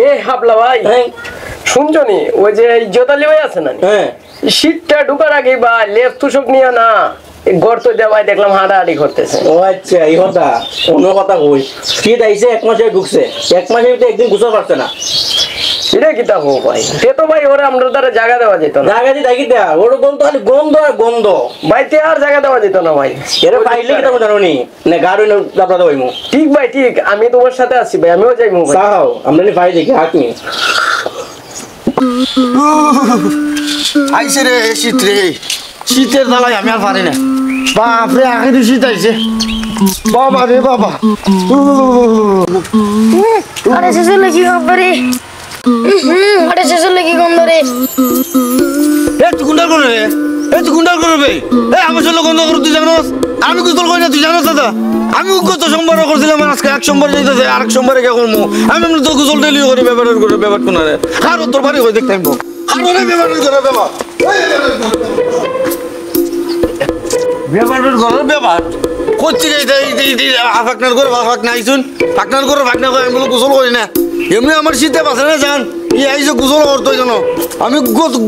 এ হাবলা ভাই শুনছো নি ওই যে ইজ্জতালি ভাই আছে না শীতটা ঢুকার আগে বা লেপ তুষক নিয়ে না গর্ত দেওয়াই দেখলাম হাঁটাহাঁটি করতেছে। ও আচ্ছা এই কথা অন্য কথা কই শীত আইছে 1 মাসে ঢুকছে 1 মাসের ভিতরে একদিন গুছাতে পারছে না এটা কি তা হো ভাই সে তো ভাই ওরা আমরা দ্বারা জায়গা দেওয়া যেত না জায়গা দিয়ে দেখি দেয়া ওর গন্ধ খালি গন্ধ আর গন্ধ ভাই তে আর জায়গা দেওয়া যেত না ভাই এর পাইলে কি জানো নি না গাড়ি না যাত্রা দেবো ঠিক ভাই ঠিক আমি তোমার সাথে আছি ভাই আমিও যাইমু ভাই চাও আমরা নি পাই দেখি হাঁটনি আইছে রে শীত রে শীতের জ্বালায় আমি আর পারি না বাপরে আগে দিয়ে শীত আইছে বাবা রে বাবা আরে শেষে লাগি বাবারে আরে শেষে লাগি গন্ধ রে তুই গুন্ডার করে রে তুই গুন্ডার করবে আমার সাথে গন্ধ করে তুই জানোস আমি গোসল করি না তুই জানোস দাদা আমি গত সোমবার করছিলাম আজকে 1 সোমবার যাইতেছে আর 1 সোমবারে কে করবো আমি তো গোসল ডেলি করি ব্যাপার কোন রে আর তোর বাড়ি হয়ে দেখতে আইবো আর ওরে ব্যাপার করে ব্যাপার করছি ফাঁকনার করে ফাঁকনা আইসুন ফাঁকনার করে ফাঁকনা করে আমি বলে গোসল করি না এমনি আমার শীতে বাঁচে না যান ই আইসে গোসল করতো জানো আমি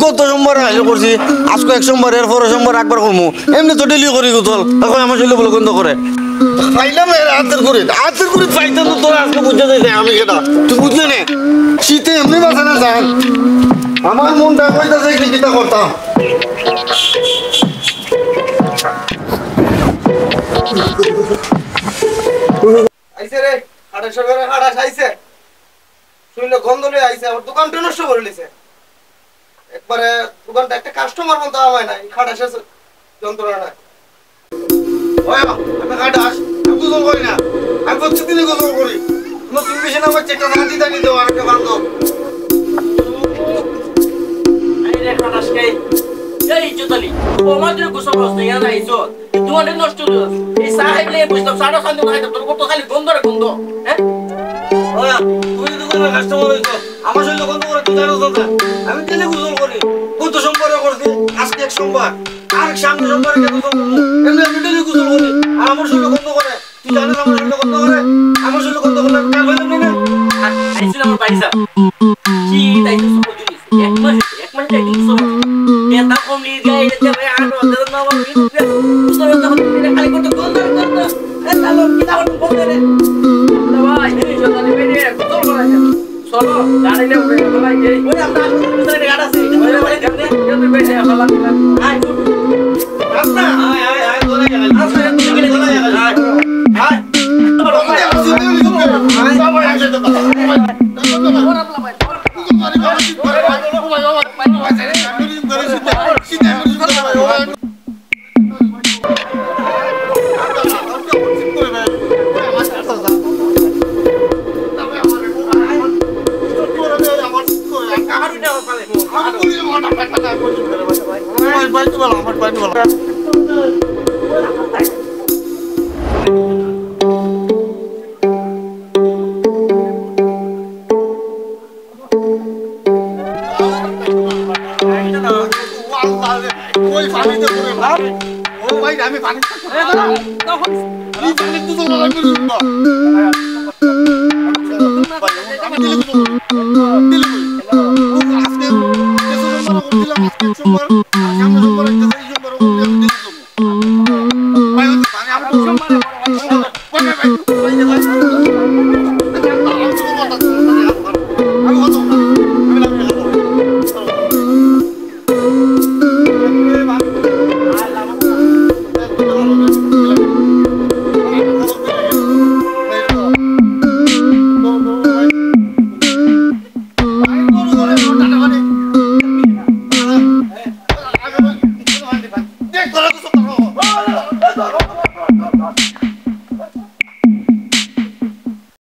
গত সোমবার আইসে করছি আজকে 1 সোমবার এর পরে সোমবার একবার করবো এমনি তো ডেলি করি গোসল এখন আমার শরীরে বলে গন্ধ করে পাইলাম হাতের করে পাইতাম তো তোর আজকে বুঝতে যাইতে আমি কেটা তুই বুঝলি না শীতে এমনি বাঁচে না যান আমার মনটা কইতাছে কি চিন্তা করতাম আইছে রে 2800 করে 28 আইছে শুনলে গন্ধ লই আইছে আর দোকানটা নষ্ট করে লিছে একবারে দোকানটা একটা কাস্টমার বলতে হয় না 28 যন্ত্রণা ওই আমি 28 আমি গোসল করি না আমি প্রতিদিনই গোসল করি নতুন বেশি না হচ্ছে একটা রাঁধি দানি দাও আর একটা বান্ধব আরে 28 কে এই ইজ্জতালি ও মাত্র গোসল করতে ইয়া আইছো তোমাদের নষ্ট হলো এই সাহেব লে বুঝতাম সাড়া খান তো খাইতো তোর তো খালি গন্ধ রে গন্ধ হ্যাঁ ওয়া তুই দোকানের কাস্টমার হইছো আমার শরীরে গন্ধ করে তুই জানোস না আমি তেলে গোসল করি কত সোমবারে করছি আজকে 1 সোমবার আর সামনে সোমবারে কে গোসল করব এমনি আমি তেলে গোসল করি আর আমার শরীরে গন্ধ করে তুই জানোস আমার শরীরে গন্ধ করে আমার শরীরে গন্ধ করলে আমি কাল হইলাম না আইছিল আমার পয়সা কি তাইতো সব জিনিস এক মাস একদিন সব এটা কম নিয়ে যাই এটা ভাই আটো দাদা না বল গোসল করতে হবে খালি করতে গন্ধ এ চালো কি দাও গন্ধ রে ভাই এই জন্য বেরে গোসল করা যায় চলো গাড়ি লে ভাই এই ওই আমরা ভিতরে গাড়ি আছে ওই ভাই দেখতে জলদি বেরে হালা আয় আপনা আয় দোলা গেল আচ্ছা তুমি গেলে দোলা গেল আয় আয় আমি পানি দিলে